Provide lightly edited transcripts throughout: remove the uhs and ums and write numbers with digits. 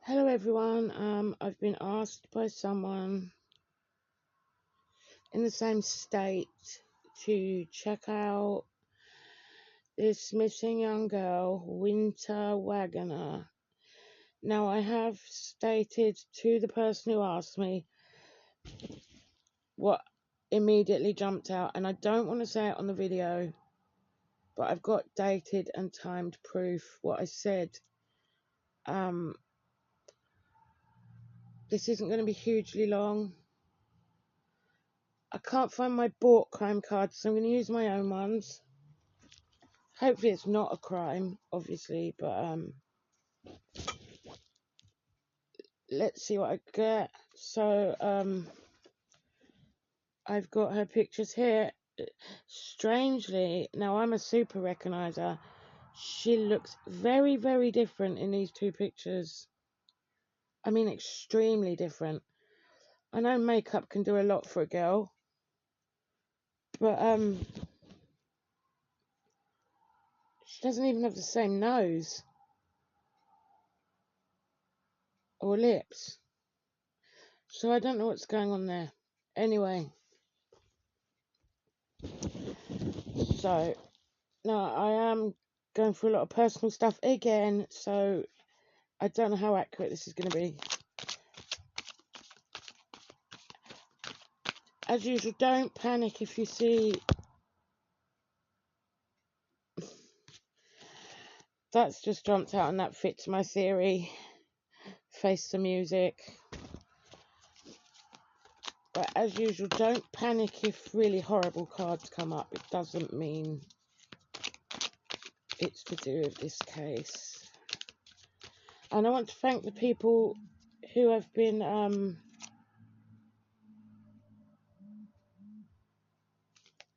Hello everyone, I've been asked by someone in the same state to check out this missing young girl, Winter Wagoner. Now I have stated to the person who asked me what immediately jumped out, and I don't want to say it on the video, but I've got dated and timed proof what I said. This isn't going to be hugely long. I can't find my bought crime cards, so I'm going to use my own ones. Hopefully it's not a crime, obviously, but let's see what I get. So I've got her pictures here. Strangely, now I'm a super recognizer. She looks very, very different in these two pictures. I mean, extremely different. I know makeup can do a lot for a girl, but she doesn't even have the same nose or lips. So I don't know what's going on there. Anyway, so now I am going through a lot of personal stuff again, so I don't know how accurate this is going to be. As usual, don't panic if you see that's just jumped out and that fits my theory. Face the music. But as usual, don't panic if really horrible cards come up. It doesn't mean it's to do with this case. And I want to thank the people who have been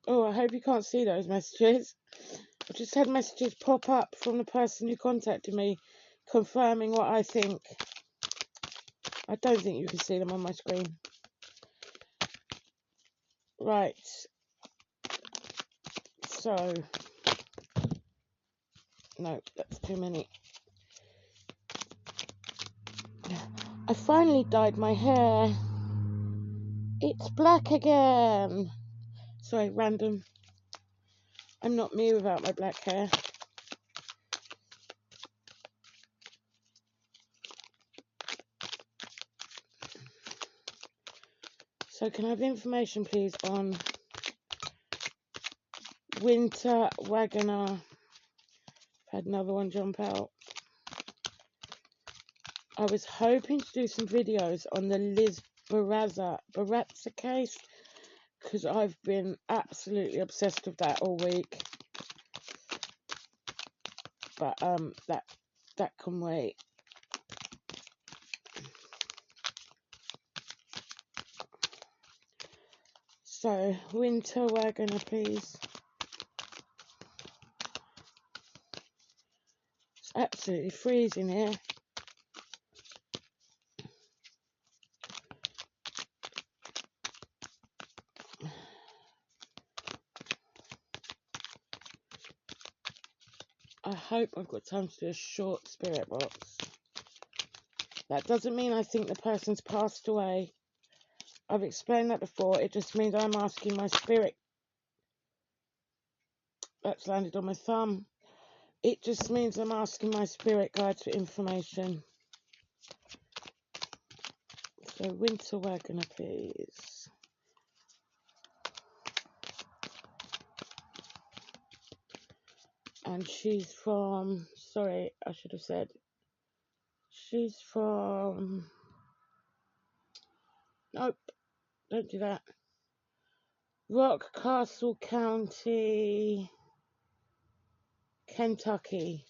oh, I hope you can't see those messages. I just had messages pop up from the person who contacted me confirming what I think. I don't think you can see them on my screen. Right. So, no, that's too many. I finally dyed my hair. It's black again. Sorry, random. I'm not me without my black hair. So can I have information, please, on Winter Wagoner? Had another one jump out. I was hoping to do some videos on the Liz Barazza case, because I've been absolutely obsessed with that all week. But that can wait. So, Winter Wagoner, please. It's absolutely freezing here. I hope I've got time to do a short spirit box. That doesn't mean I think the person's passed away. I've explained that before. It just means I'm asking my spirit. That's landed on my thumb. It just means I'm asking my spirit guides for information. So, Winter Wagoner, please. And she's from, sorry, I should have said, she's from, nope, don't do that. Rock Castle County, Kentucky.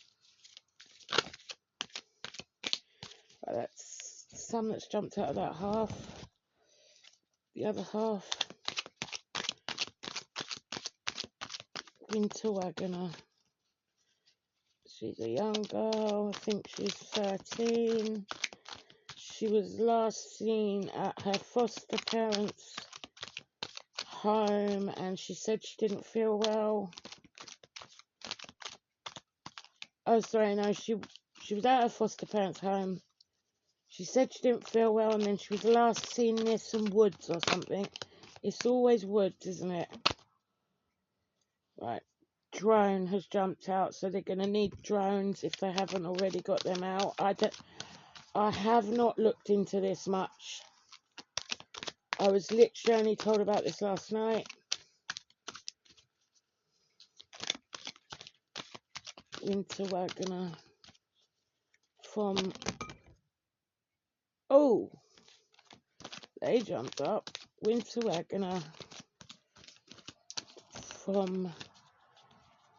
Well, that's some that's jumped out of that half. The other half. Winter Wagoner. She's a young girl. I think she's 13. She was last seen at her foster parents' home, and she said she didn't feel well. Oh, sorry, no, she was at her foster parents' home, She said she didn't feel well, and then she was last seen near some woods or something. It's always woods, isn't it? Right. Drone has jumped out, so they're going to need drones if they haven't already got them out. I have not looked into this much. I was literally only told about this last night. Winter Wagoner from... Oh! They jumped up. Winter Wagoner from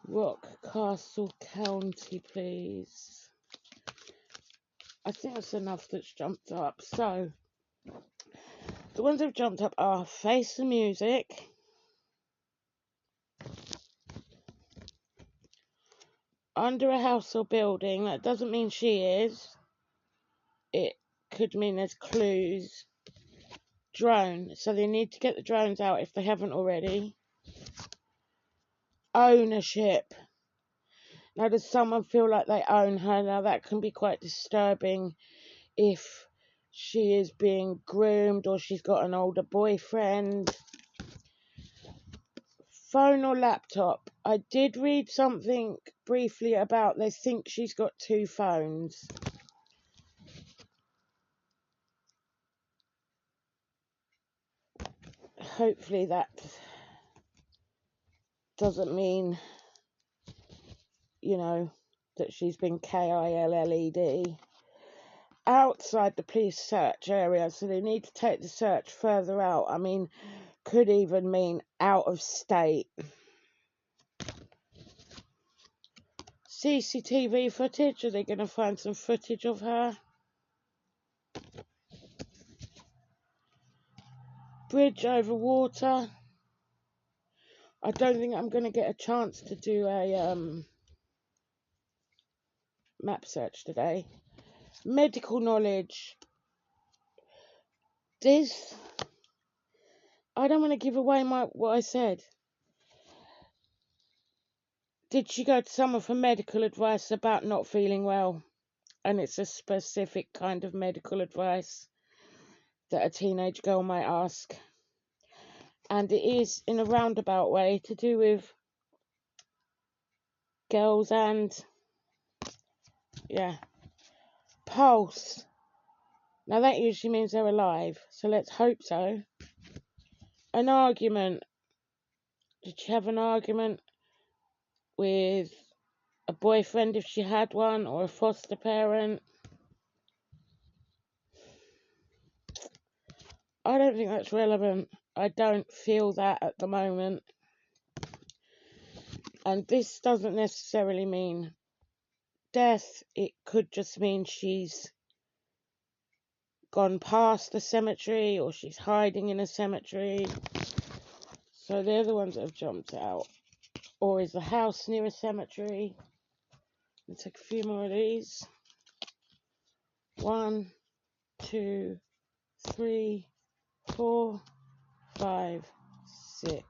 Rock Castle County, please. I think that's enough that's jumped up. So, the ones that have jumped up are Face the Music, Under a House or Building. That doesn't mean she is. It could mean there's clues. Drone. So they need to get the drones out if they haven't already. Ownership. Now, does someone feel like they own her? Now, that can be quite disturbing if she is being groomed or she's got an older boyfriend. Phone or laptop. I did read something briefly about they think she's got 2 phones. Hopefully that doesn't mean, you know, that she's been killed. Outside the police search area, so they need to take the search further out. I mean, could even mean out of state. CCTV footage. Are they going to find some footage of her? Bridge over water. I don't think I'm going to get a chance to do a map search today. Medical knowledge. This, I don't want to give away what I said. Did she go to someone for medical advice about not feeling well? And it's a specific kind of medical advice that a teenage girl might ask. And it is, in a roundabout way, to do with girls and, yeah. Pulse. Now that usually means they're alive, so let's hope so. An argument. Did she have an argument with a boyfriend if she had one, or a foster parent? I don't think that's relevant. I don't feel that at the moment. And this doesn't necessarily mean death. It could just mean she's gone past the cemetery, or she's hiding in a cemetery. So they're the ones that have jumped out. Or is the house near a cemetery? Let's take a few more of these. 1, 2, 3, 4, 5, 6.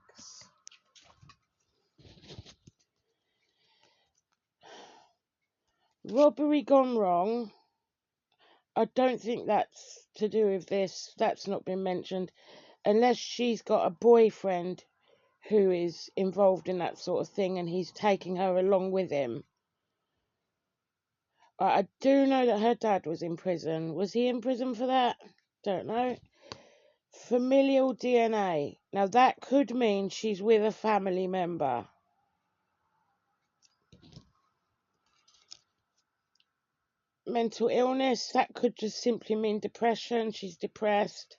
Robbery gone wrong. I don't think that's to do with this. That's not been mentioned. Unless she's got a boyfriend who is involved in that sort of thing and he's taking her along with him. I do know that her dad was in prison. Was he in prison for that? Don't know. Familial DNA. Now that could mean she's with a family member. Mental illness. That could just simply mean depression. She's depressed.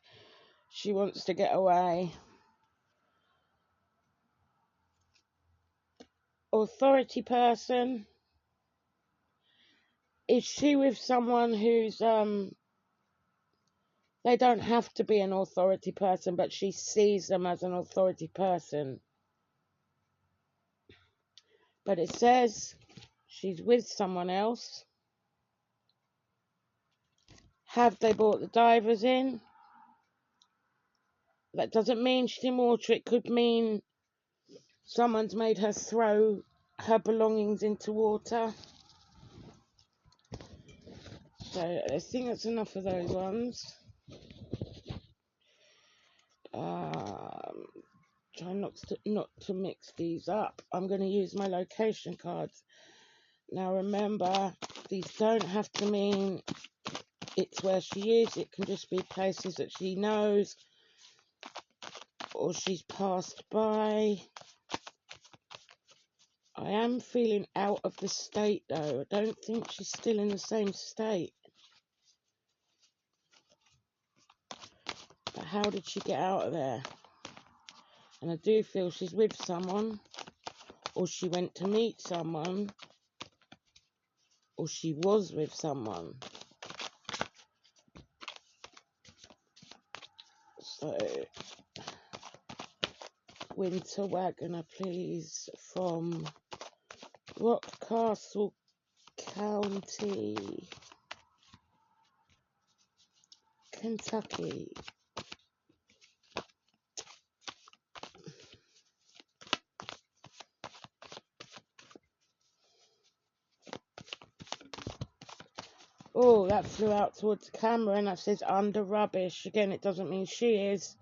She wants to get away. Authority person. Is she with someone who's they don't have to be an authority person, but she sees them as an authority person? But it says she's with someone else. Have they brought the divers in? That doesn't mean she's in water. It could mean someone's made her throw her belongings into water. So I think that's enough of those ones. Try not to mix these up. I'm going to use my location cards. Now remember, these don't have to mean it's where she is. It can just be places that she knows or she's passed by. I am feeling out of the state though. I don't think she's still in the same state. But how did she get out of there? And I do feel she's with someone, or she went to meet someone, or she was with someone. So, Winter Wagoner, please, from Rockcastle County, Kentucky. Oh, that flew out towards the camera and that says under rubbish. Again, it doesn't mean she is.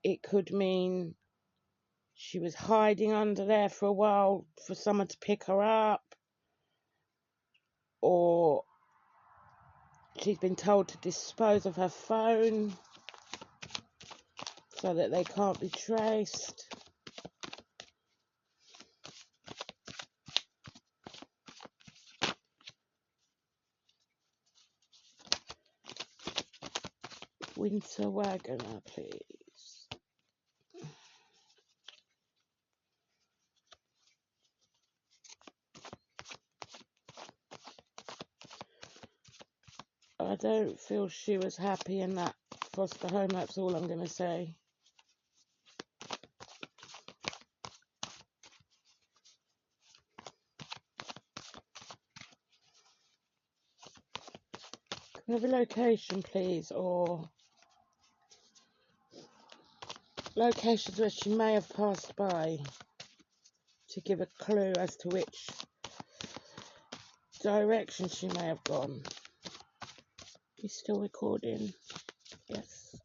It could mean she was hiding under there for a while for someone to pick her up. Or she's been told to dispose of her phone so that they can't be traced. Winter Wagoner, please. I don't feel she was happy in that foster home, that's all I'm going to say. Can we have a location, please, or locations where she may have passed by to give a clue as to which direction she may have gone. You still recording? Yes.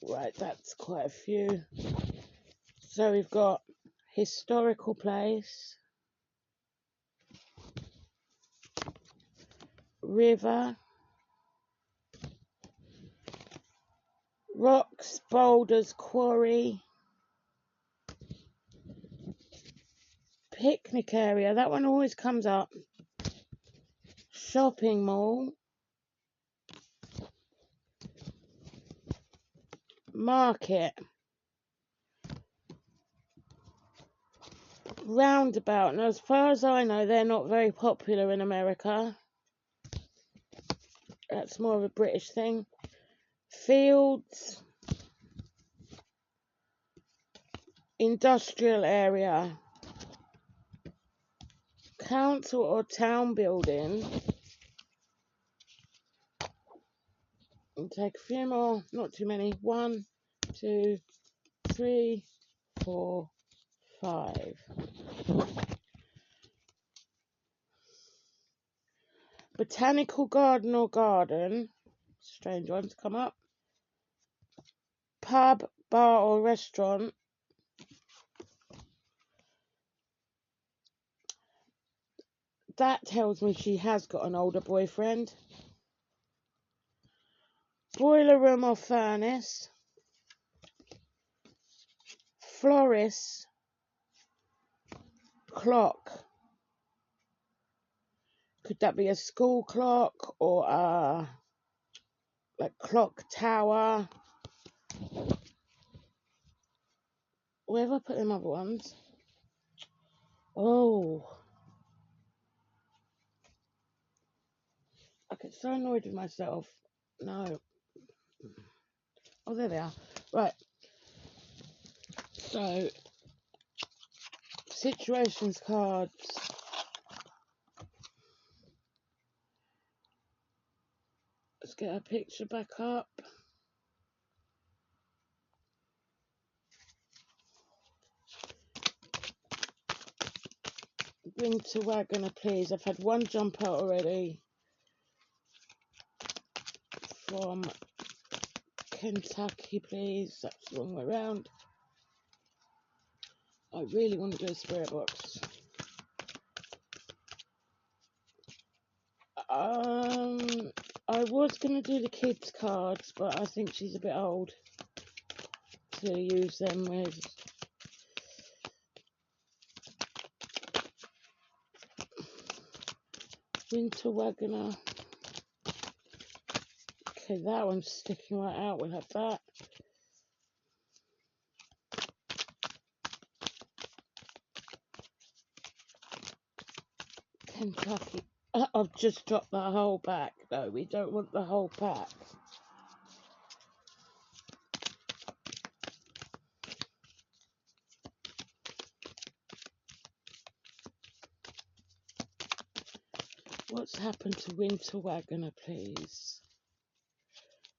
Right, that's quite a few. So we've got historical place, river, rocks, boulders, quarry, picnic area, that one always comes up, shopping mall, market, roundabout. And as far as I know, they're not very popular in America. That's more of a British thing. Fields, industrial area, council or town building. And take a few more, not too many. 1, 2, 3, 4, 5. Botanical garden or garden. Strange ones come up. Pub, bar or restaurant. That tells me she has got an older boyfriend. Boiler room or furnace. Florist. Clock. Could that be a school clock or a like clock tower? Where have I put them other ones? Oh, I get so annoyed with myself. No. Oh, there they are. Right. So, situations cards. Let's get our picture back up. Winter Wagoner, please. I've had one jump out already. from Kentucky, please. That's the wrong way around. I really want to do a spirit box. I was going to do the kids' cards, but I think she's a bit old to use them with. Winter Wagoner. Okay, that one's sticking right out. We'll have that. Kentucky. I've just dropped the whole pack, though. We don't want the whole pack. What's happened to Winter Wagoner, please?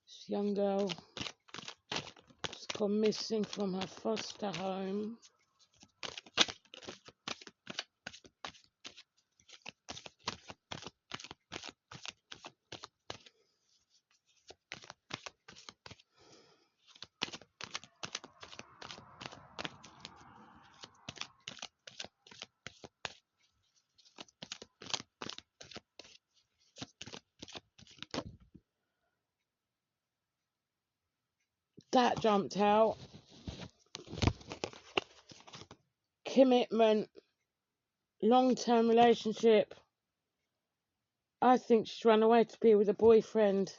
This young girl has gone missing from her foster home. That jumped out. Commitment. Long-term relationship. I think she's run away to be with a boyfriend.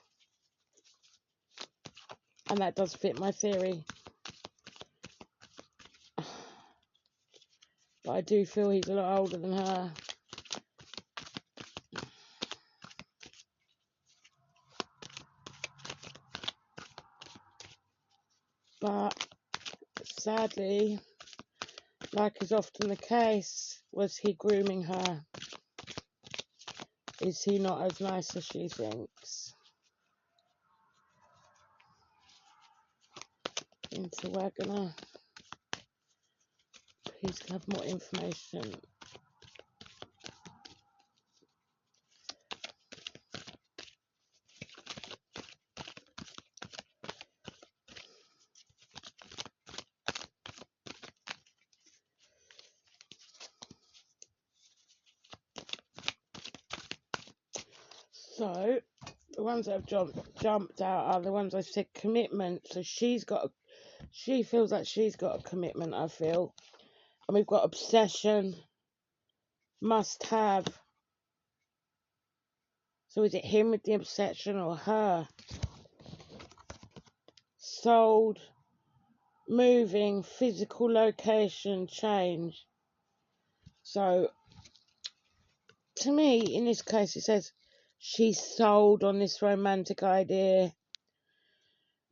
And that does fit my theory. But I do feel he's a lot older than her. But sadly, like is often the case, was he grooming her? Is he not as nice as she thinks? Winter Wagoner. Please have more information. So, the ones that have jumped out are the ones I said commitment. So she feels like she's got a commitment, I feel. And we've got obsession, must have. So is it him with the obsession or her? Sold, moving, physical location, change. So, to me, in this case, it says she's sold on this romantic idea.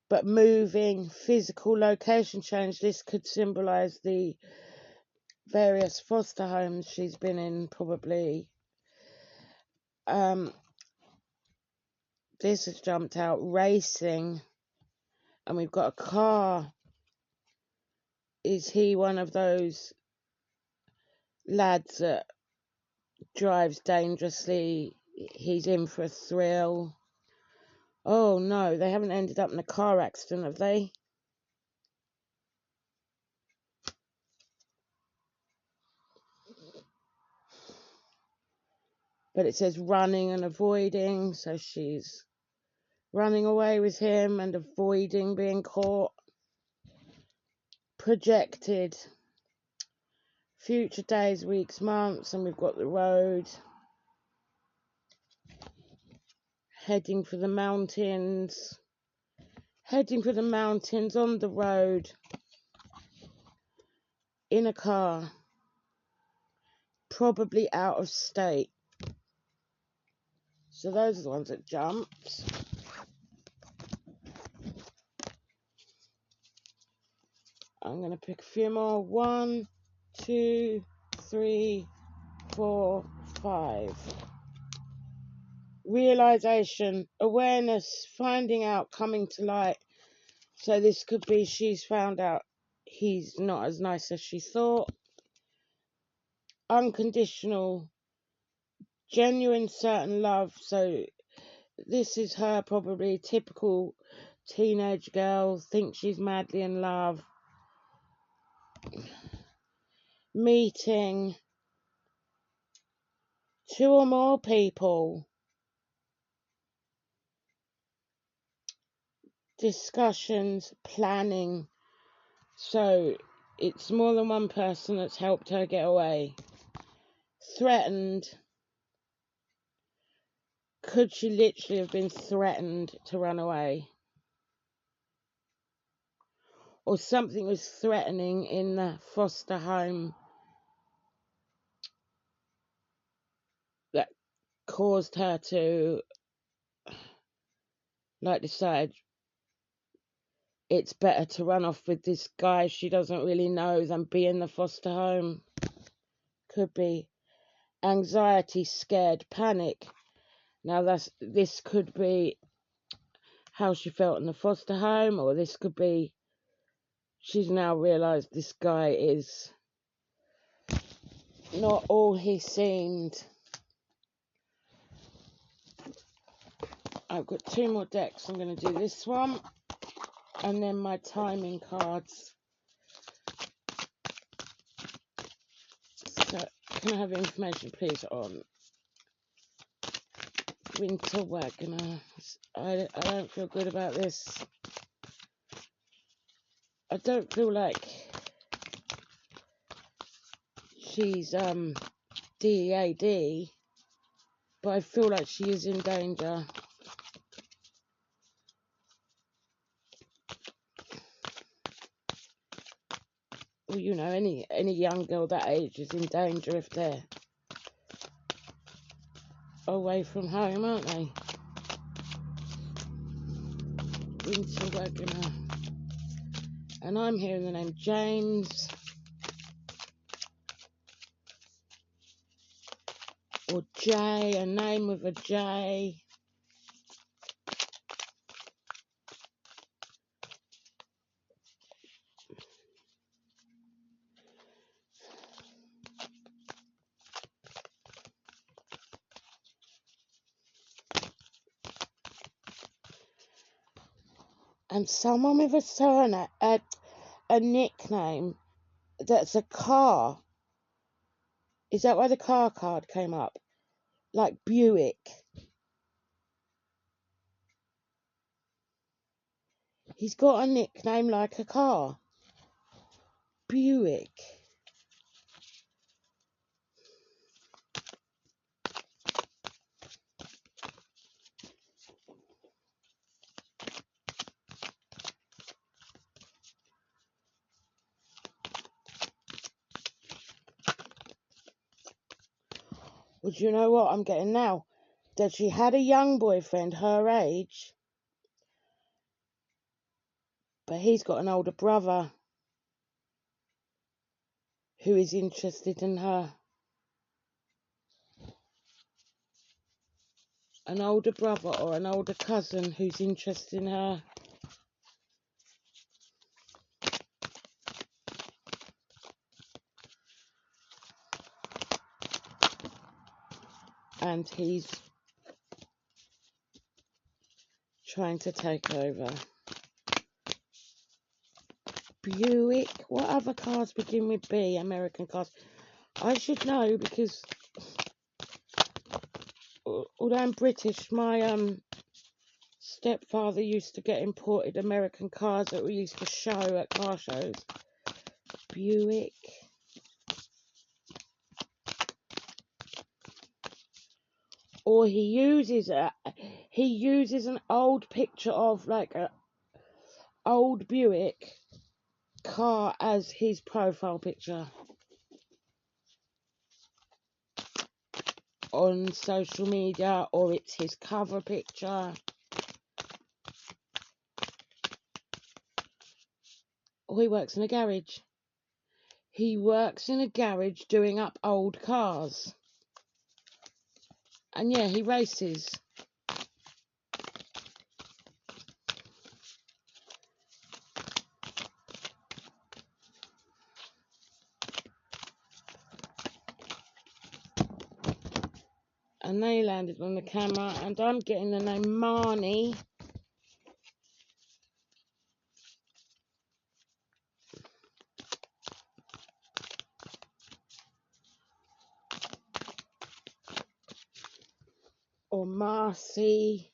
But moving, physical location change, this could symbolise the various foster homes she's been in, probably. This has jumped out, racing, and we've got a car. Is he one of those lads that drives dangerously? He's in for a thrill. Oh no, they haven't ended up in a car accident, have they? But it says running and avoiding, so she's running away with him and avoiding being caught. Projected. Future days, weeks, months, and we've got the road. Heading for the mountains. Heading for the mountains on the road. In a car. Probably out of state. So those are the ones that jumped. I'm going to pick a few more. 1, 2, 3, 4, 5. Realization, awareness, finding out, coming to light. So this could be she's found out he's not as nice as she thought. Unconditional, genuine, certain love. So this is her, probably typical teenage girl, thinks she's madly in love, meeting 2 or more people, discussions, planning. So it's more than one person that's helped her get away. Threatened. Could she literally have been threatened to run away? Or something was threatening in the foster home that caused her to, like, decide it's better to run off with this guy she doesn't really know than be in the foster home. Could be anxiety, scared, panic. Now this could be how she felt in the foster home, or this could be she's now realised this guy is not all he seemed. I've got 2 more decks. I'm going to do this one and then my timing cards. So can I have information please on Winter Wagoner? I don't feel good about this. I don't feel like she's DEAD, but I feel like she is in danger. Well, you know, any young girl that age is in danger if they're away from home, aren't they? Winter Wagoner. And I'm hearing the name James. Or J, a name with a J. And someone with a surname, a nickname that's a car. Is that why the car card came up? Like Buick. He's got a nickname like a car. Buick. Well, do you know what I'm getting now? That she had a young boyfriend her age, but he's got an older brother who is interested in her. An older brother or an older cousin who's interested in her. And he's trying to take over. Buick. What other cars begin with B? American cars. I should know because although I'm British, my stepfather used to get imported American cars that we used to show at car shows. Buick. Or he uses an old picture of like a old Buick car as his profile picture on social media, or it's his cover picture. Or he works in a garage. He works in a garage doing up old cars. And yeah, he races. And they landed on the camera, and I'm getting the name Marnie. Or Marcy.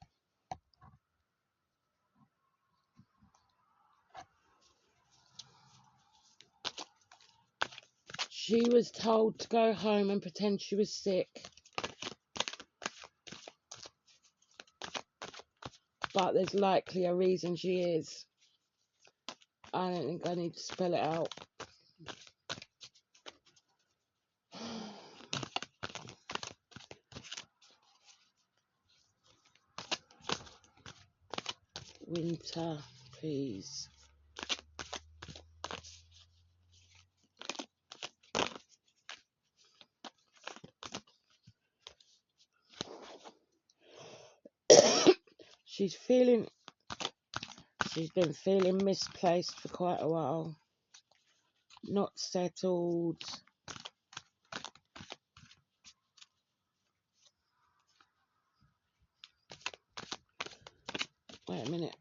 She was told to go home and pretend she was sick. But there's likely a reason she is. I don't think I need to spell it out. Winter, please. She's been feeling misplaced for quite a while. Not settled. Wait a minute.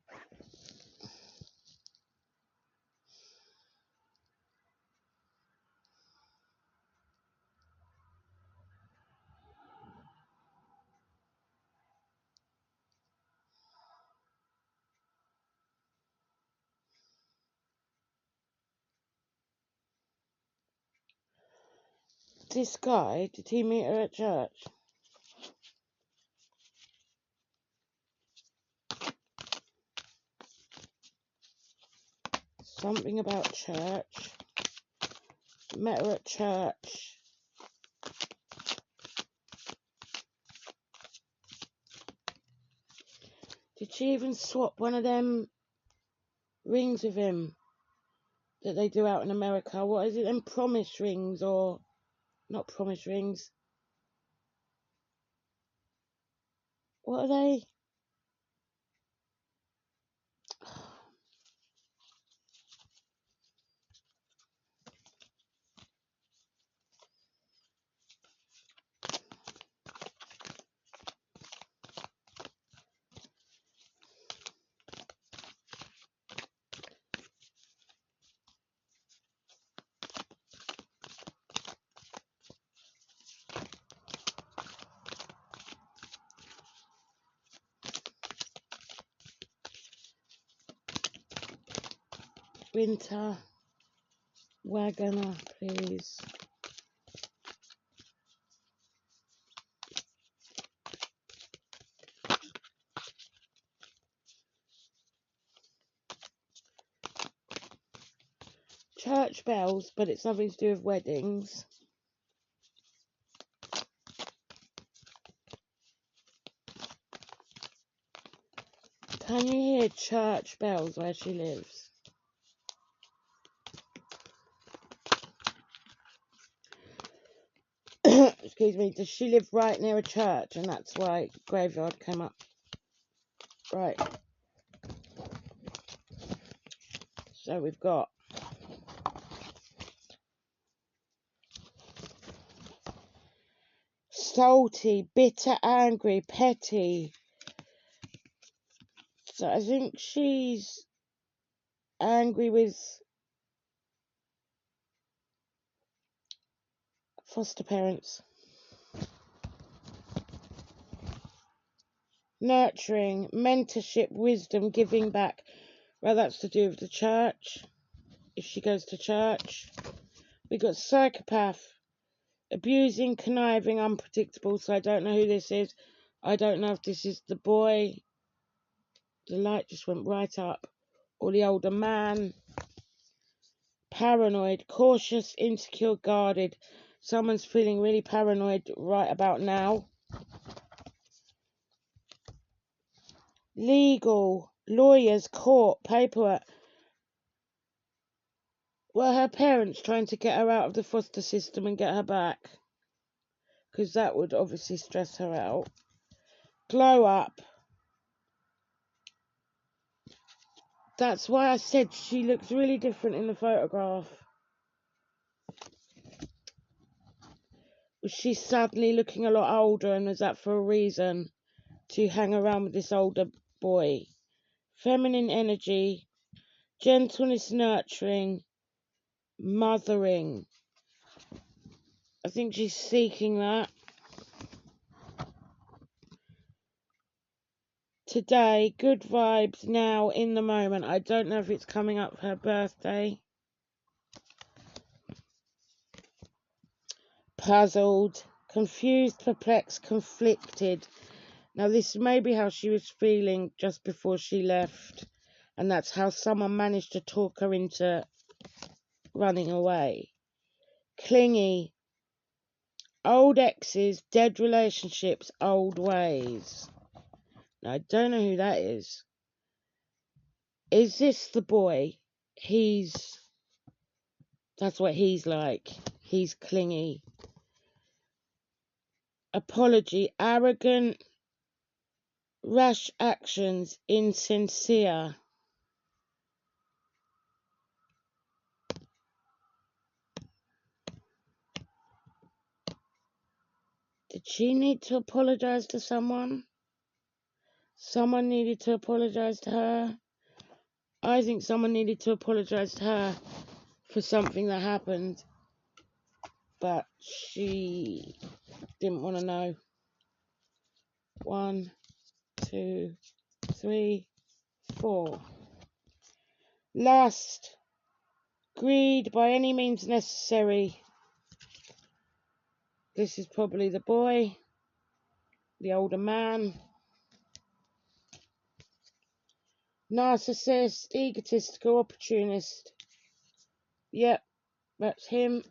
This guy, did he meet her at church? Something about church. Met her at church. Did she even swap one of them rings with him that they do out in America? What is it? Them promise rings, or not promise rings? What are they? Winter Wagoner, please. Church bells, but it's nothing to do with weddings. Can you hear church bells where she lives? Excuse me, does she live right near a church, and that's why graveyard came up? Right. So we've got salty, bitter, angry, petty. So I think she's angry with foster parents. Nurturing, mentorship, wisdom, giving back. Well, that's to do with the church, if she goes to church. We've got psychopath, abusing, conniving, unpredictable. So I don't know who this is. I don't know if this is the boy. The light just went right up. Or the older man. Paranoid, cautious, insecure, guarded. Someone's feeling really paranoid right about now. Legal, lawyers, court, paperwork. Were her parents trying to get her out of the foster system and get her back? Because that would obviously stress her out. Glow up. That's why I said she looks really different in the photograph. Was she suddenly looking a lot older, and was that for a reason to hang around with this older boy? Feminine energy, gentleness, nurturing, mothering. I think she's seeking that. Today, good vibes now in the moment. I don't know if it's coming up for her birthday. Puzzled, confused, perplexed, conflicted. Now, this may be how she was feeling just before she left, and that's how someone managed to talk her into running away. Clingy, old exes, dead relationships, old ways. Now, I don't know who that is. Is this the boy? That's what he's like. He's clingy. Apology, arrogant, rash actions, insincere. Did she need to apologize to someone? Someone needed to apologize to her. I think someone needed to apologize to her for something that happened, but she didn't want to know. 1, 2, 3, 4. Lust, greed by any means necessary. This is probably the boy, the older man. Narcissist, egotistical, opportunist. Yep, that's him.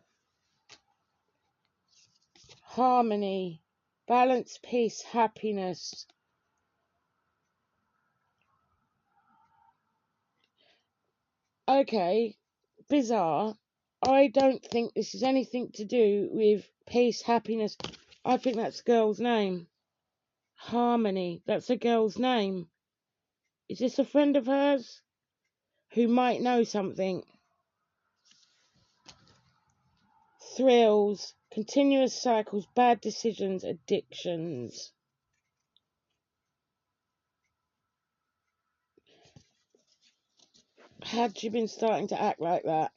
Harmony, balance, peace, happiness. Okay, bizarre. I don't think this has anything to do with peace, happiness. I think that's a girl's name. Harmony, that's a girl's name. Is this a friend of hers who might know something? Thrills, continuous cycles, bad decisions, addictions. Had she been starting to act like that,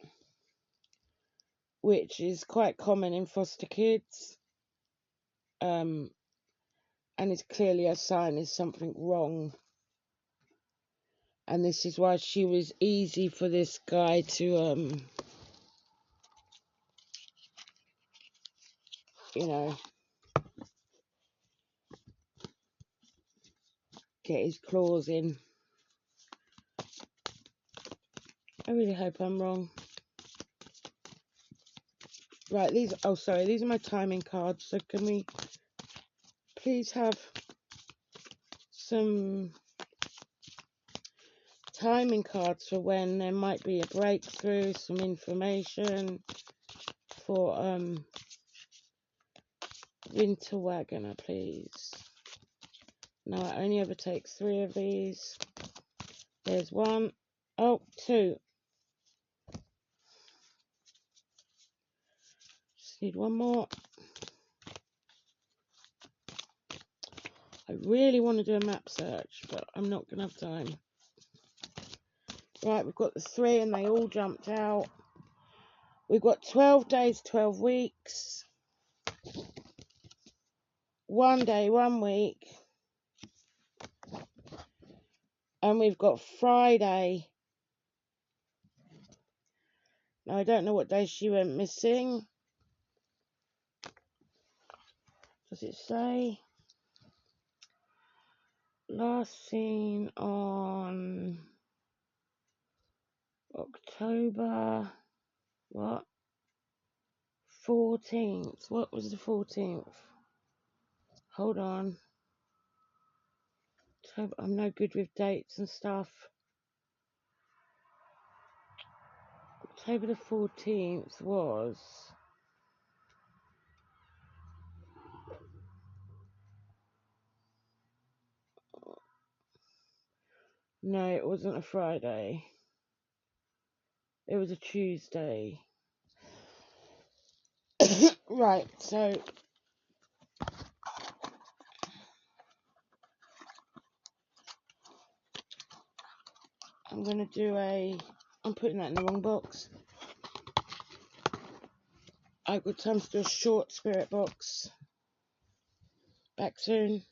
which is quite common in foster kids, and is clearly a sign there's something wrong. And this is why she was easy for this guy to, get his claws in. I really hope I'm wrong. Right, these are my timing cards. So can we please have some timing cards for when there might be a breakthrough, some information for Winter Wagoner, please. No, it only ever takes 3 of these. There's 1. Oh, 2. Just need 1 more. I really want to do a map search, but I'm not going to have time. Right, we've got the 3 and they all jumped out. We've got 12 days, 12 weeks. 1 day, 1 week. And we've got Friday. Now, I don't know what day she went missing. Does it say? Last seen on October, what? 14th. What was the 14th? Hold on. October, I'm no good with dates and stuff. October the 14th was... No, it wasn't a Friday. It was a Tuesday. Right, so I'm going to do I'm putting that in the wrong box. I've got time to do a short spirit box. Back soon.